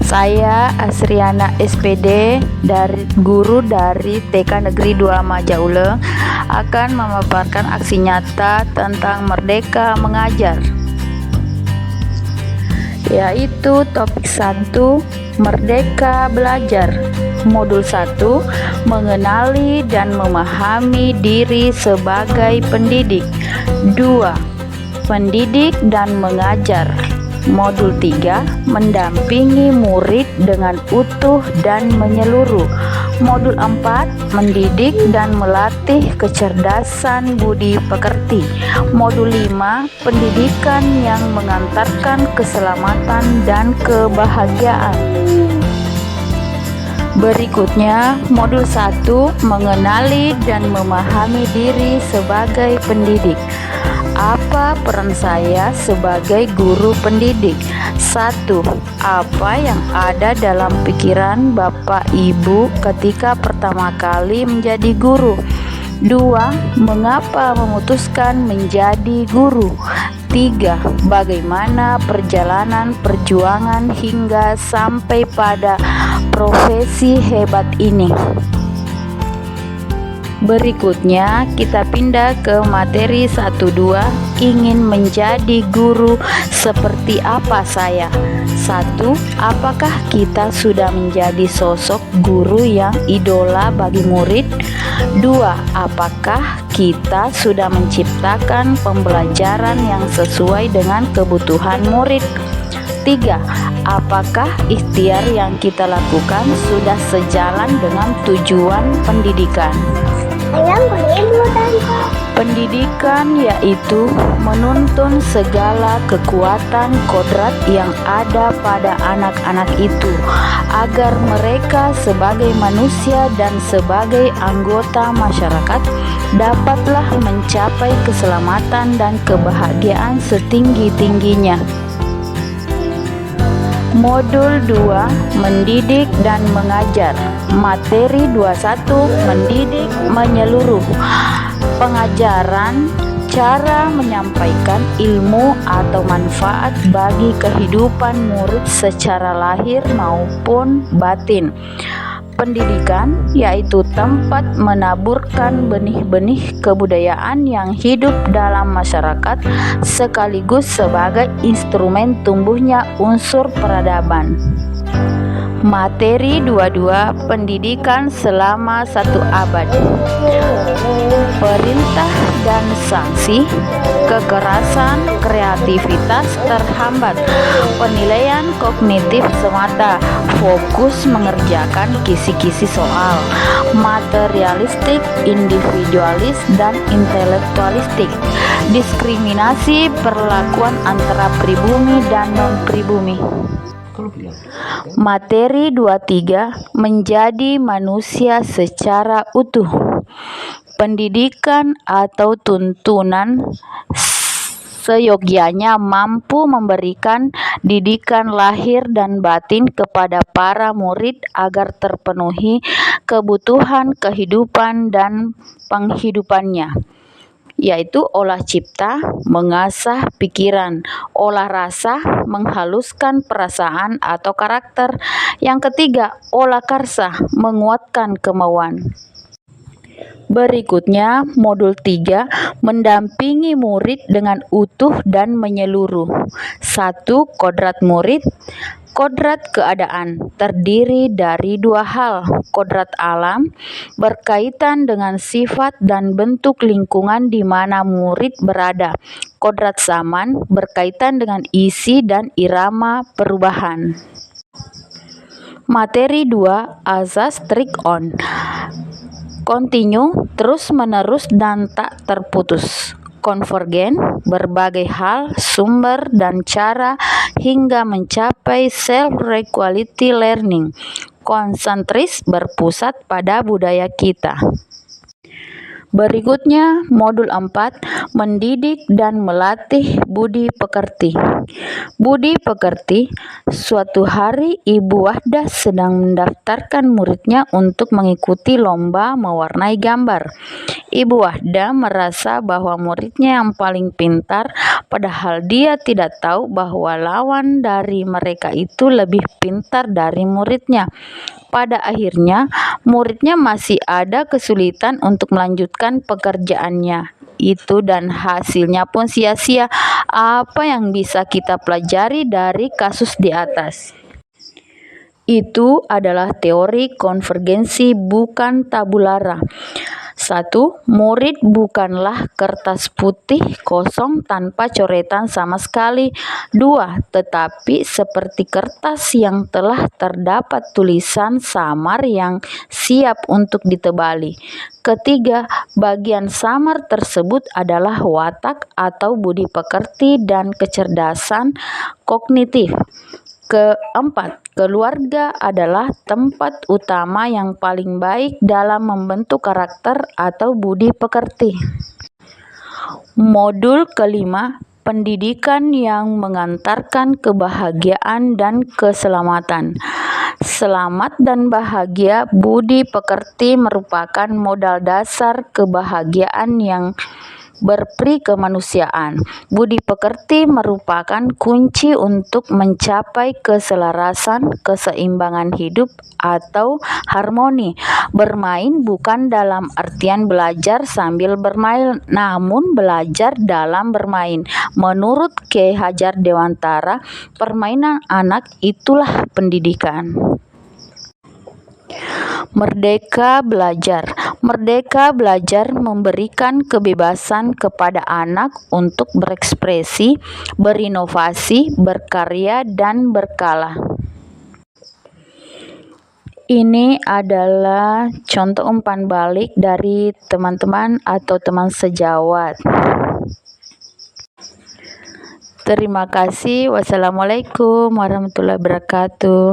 Saya Asriana SPD, guru dari TK Negeri 2 Majauleng, akan memaparkan aksi nyata tentang Merdeka Mengajar, yaitu topik 1, Merdeka Belajar. Modul 1, mengenali dan memahami diri sebagai pendidik. 2, pendidik dan mengajar. Modul 3, mendampingi murid dengan utuh dan menyeluruh. Modul 4, mendidik dan melatih kecerdasan budi pekerti. Modul 5, pendidikan yang mengantarkan keselamatan dan kebahagiaan. Berikutnya, modul 1, mengenali dan memahami diri sebagai pendidik. Apa peran saya sebagai guru pendidik? 1. Apa yang ada dalam pikiran Bapak Ibu ketika pertama kali menjadi guru? 2. Mengapa memutuskan menjadi guru? 3. Bagaimana perjalanan perjuangan hingga sampai pada profesi hebat ini? Berikutnya kita pindah ke materi 1-2, ingin menjadi guru seperti apa saya? 1. Apakah kita sudah menjadi sosok guru yang idola bagi murid? 2. Apakah kita sudah menciptakan pembelajaran yang sesuai dengan kebutuhan murid? 3. Apakah ikhtiar yang kita lakukan sudah sejalan dengan tujuan pendidikan? Pendidikan yaitu menuntun segala kekuatan kodrat yang ada pada anak-anak itu agar mereka sebagai manusia dan sebagai anggota masyarakat dapatlah mencapai keselamatan dan kebahagiaan setinggi-tingginya. Modul 2, mendidik dan mengajar. Materi 21, mendidik menyeluruh. Pengajaran, cara menyampaikan ilmu atau manfaat bagi kehidupan murid secara lahir maupun batin. Pendidikan yaitu tempat menaburkan benih-benih kebudayaan yang hidup dalam masyarakat sekaligus sebagai instrumen tumbuhnya unsur peradaban. Materi 22, pendidikan selama 1 abad. Perintah dan sanksi, kekerasan, kreativitas terhambat, penilaian kognitif semata, fokus mengerjakan kisi-kisi soal, materialistik, individualis, dan intelektualistik, diskriminasi perlakuan antara pribumi dan non-pribumi. Materi 23, menjadi manusia secara utuh. Pendidikan atau tuntunan seyogyanya mampu memberikan didikan lahir dan batin kepada para murid agar terpenuhi kebutuhan kehidupan dan penghidupannya, yaitu olah cipta, mengasah pikiran, olah rasa, menghaluskan perasaan atau karakter. Yang ketiga, olah karsa, menguatkan kemauan. Berikutnya, modul 3, mendampingi murid dengan utuh dan menyeluruh. 1. Kodrat murid. Kodrat keadaan terdiri dari 2 hal. Kodrat alam berkaitan dengan sifat dan bentuk lingkungan di mana murid berada. Kodrat zaman berkaitan dengan isi dan irama perubahan. Materi 2, azas trik on. Kontinu, terus-menerus dan tak terputus. Konvergen, berbagai hal, sumber, dan cara hingga mencapai self-quality learning. Konsentris, berpusat pada budaya kita. Berikutnya, modul 4, mendidik dan melatih budi pekerti. Budi pekerti, suatu hari Ibu Wahdah sedang mendaftarkan muridnya untuk mengikuti lomba mewarnai gambar. Ibu Wahdah merasa bahwa muridnya yang paling pintar, padahal dia tidak tahu bahwa lawan dari mereka itu lebih pintar dari muridnya. Pada akhirnya, muridnya masih ada kesulitan untuk melanjutkan pekerjaannya itu dan hasilnya pun sia-sia. Apa yang bisa kita pelajari dari kasus di atas? Itu adalah teori konvergensi bukan tabula rasa. 1. Murid bukanlah kertas putih kosong tanpa coretan sama sekali. 2. Tetapi seperti kertas yang telah terdapat tulisan samar yang siap untuk ditebali. Ketiga, bagian samar tersebut adalah watak atau budi pekerti dan kecerdasan kognitif. Keempat, keluarga adalah tempat utama yang paling baik dalam membentuk karakter atau budi pekerti. Modul kelima, pendidikan yang mengantarkan kebahagiaan dan keselamatan. Selamat dan bahagia budi pekerti merupakan modal dasar kebahagiaan yang berperi kemanusiaan. Budi pekerti merupakan kunci untuk mencapai keselarasan, keseimbangan hidup, atau harmoni. Bermain bukan dalam artian belajar sambil bermain, namun belajar dalam bermain. Menurut Ki Hajar Dewantara, permainan anak itulah pendidikan. Merdeka belajar. Merdeka belajar memberikan kebebasan kepada anak untuk berekspresi, berinovasi, berkarya, dan berkala. Ini adalah contoh umpan balik dari teman-teman atau teman sejawat. Terima kasih. Wassalamualaikum warahmatullahi wabarakatuh.